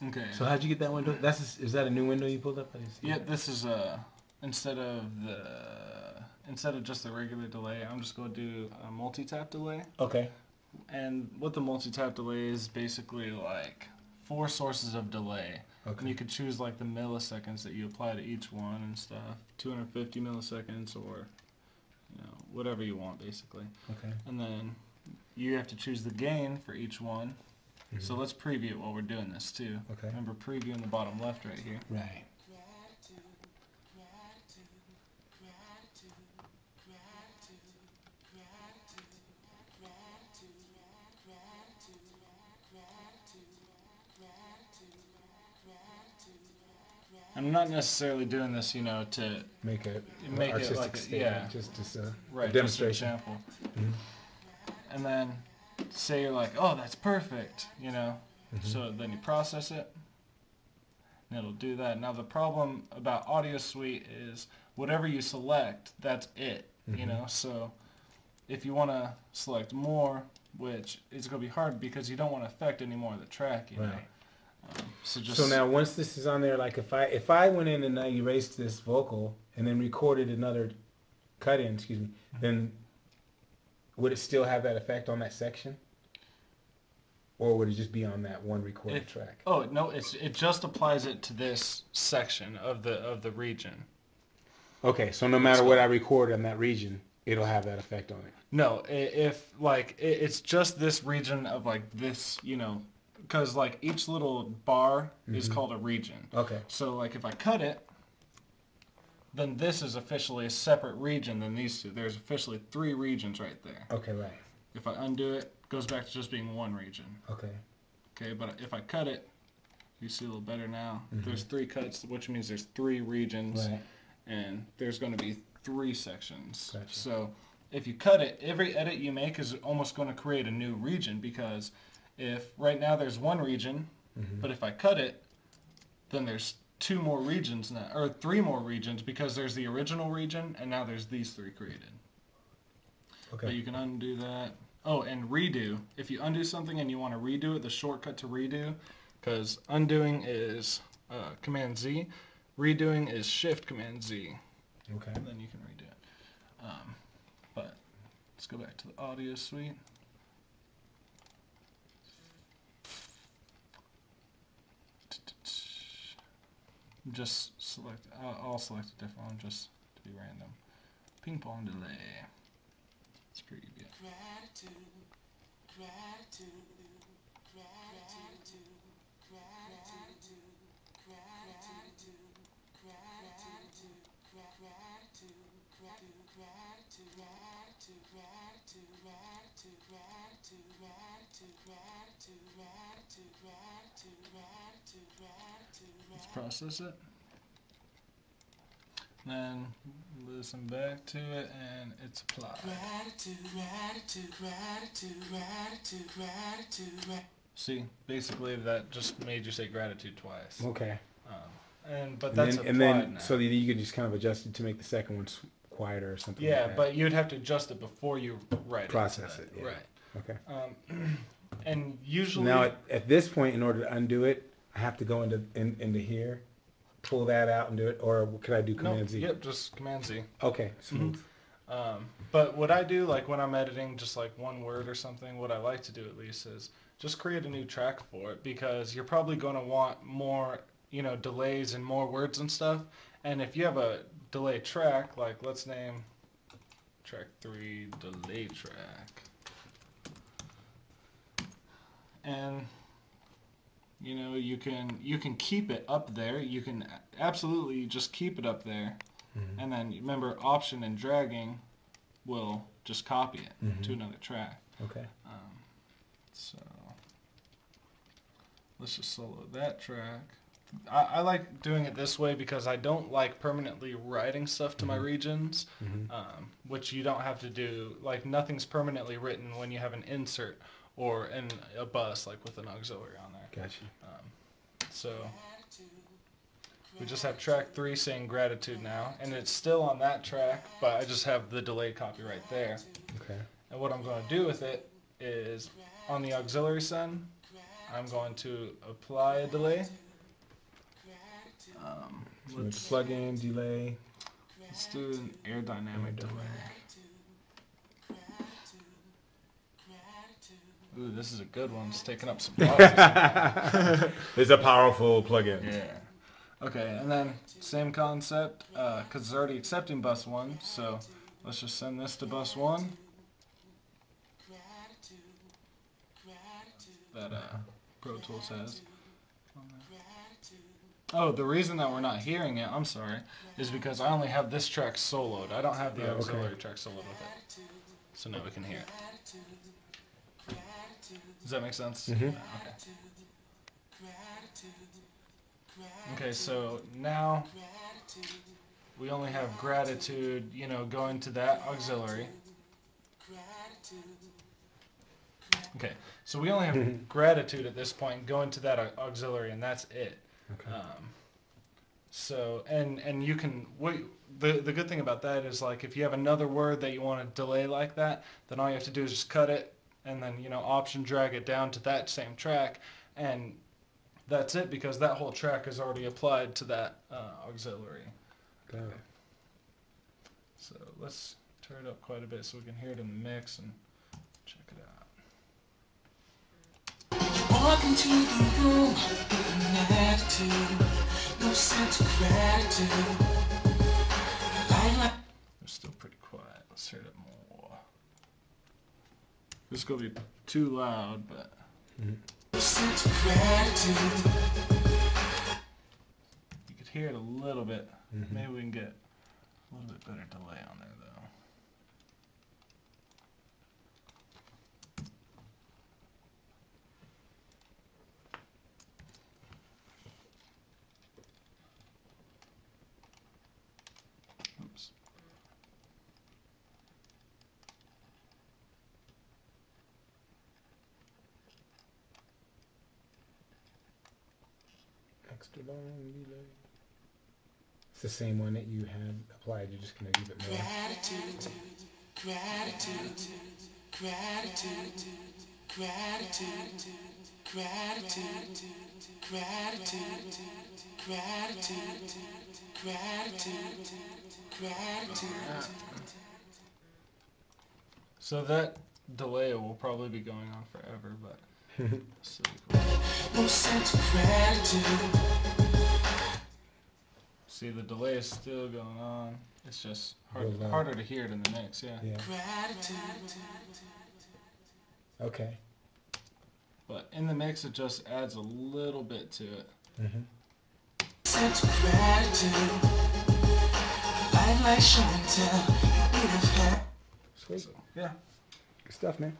Okay. So how'd you get that window? Is that a new window you pulled up? I didn't see Yeah, it. this is instead of the instead of just the regular delay, I'm just going to do a multi-tap delay. Okay. And what the multi-tap delay is basically like four sources of delay. Okay. And you could choose like the milliseconds that you apply to each one and stuff. 250 milliseconds or whatever you want basically. Okay. And then you have to choose the gain for each one. So let's preview it while we're doing this too. Okay. Remember preview in the bottom left right here. Right. I'm not necessarily doing this, to Make it make it artistic like statement, just as a right, demonstration. just an example. And then say you're like, oh, that's perfect, So then you process it, and it'll do that. Now the problem about Audio Suite is whatever you select, that's it, So if you want to select more, which is going to be hard because you don't want to affect any more of the track, you know. So now once this is on there, like if I went in and I erased this vocal and then recorded another cut in, then would it still have that effect on that section? Or would it just be on that one recorded track? Oh no, it just applies it to this section of the region. Okay, so no matter what I record in that region, it'll have that effect on it. No, if like it's just this region of like this, because like each little bar is called a region. Okay. So like if I cut it, then this is officially a separate region than these two. There's officially 3 regions right there. Okay, right. If I undo it, it goes back to just being one region. Okay. Okay, but if I cut it, you see a little better now. There's 3 cuts, which means there's 3 regions, right. And there's going to be 3 sections. Gotcha. So if you cut it, every edit you make is almost going to create a new region, because if right now there's one region, but if I cut it, then there's 2 more regions now, or 3 more regions, because there's the original region and now there's these 3 created. Okay. But you can undo that. Oh, and redo. If you undo something and you want to redo it, the shortcut to redo, because undoing is Command Z, redoing is Shift Command Z. Okay. And then you can redo it. But let's go back to the Audio Suite. Just select. I'll select a different one just to be random. Ping pong delay. It's pretty good. Let's process it. Then listen back to it, and it's applied. See, basically that just made you say gratitude twice. Okay. But that's applied now. So you could just kind of adjust it to make the second one quieter or something. Yeah, like that. but you'd have to adjust it before you write process it. Yeah. Right. Okay. And usually now at this point, in order to undo it, I have to go into here, pull that out and do it, or could I do Command Z? Yep, just Command Z. Okay, smooth. But what I do, like when I'm editing just like one word or something, what I like to do at least is just create a new track for it, because you're probably going to want more, delays and more words and stuff. And if you have a delay track, like let's name track 3 delay track. And you can keep it up there. You can absolutely just keep it up there. And then remember, Option and dragging will just copy it to another track. Okay. So let's just solo that track. I like doing it this way because I don't like permanently writing stuff to my regions, which you don't have to do. Like nothing's permanently written when you have an insert or in a bus, like with an auxiliary on there. Gotcha. So we just have track 3 saying gratitude now, and it's still on that track, but I just have the delay copy right there. Okay. And what I'm going to do with it is on the auxiliary send, I'm going to apply a delay. Let's plug in delay. Let's do an aerodynamic delay. Ooh, this is a good one. It's taking up some processing. It's a powerful plugin. Yeah. Okay, and then same concept, because it's already accepting bus 1, so let's just send this to bus 1. That Protools has. Oh, the reason that we're not hearing it, I'm sorry, is because I only have this track soloed. I don't have the auxiliary track soloed with it. So now we can hear it. Does that make sense? Mm-hmm. Okay. Okay, so now we only have gratitude, you know, going to that auxiliary. Okay, so we only have gratitude at this point going to that auxiliary, and that's it. Okay. So, and you can, the good thing about that is, like, if you have another word that you want to delay like that, then all you have to do is just cut it, and then, you know, option drag it down to that same track, and that's it, because that whole track is already applied to that auxiliary. Got it. So let's turn it up quite a bit so we can hear it in the mix and check it out. Walk into the room with an attitude, no sense of gratitude. They're still pretty quiet. Let's hear it more. This is going to be too loud, but... No sense of gratitude. You could hear it a little bit. Mm-hmm. Maybe we can get a little bit better delay on there, though. Oops. Extra long delay. It's the same one that you had applied. You're just gonna give it more. Gratitude, gratitude, gratitude, gratitude, gratitude, gratitude, gratitude, gratitude, gratitude. So that delay will probably be going on forever, but so cool. No sense of gratitude. See, the delay is still going on. It's just Real low. harder to hear it in the mix, yeah. Yeah. Gratitude. Okay. But in the mix, it just adds a little bit to it. Mm-hmm. Sense of gratitude. Life like show and tell. You would have had. Sweet. So, yeah. Good stuff, man.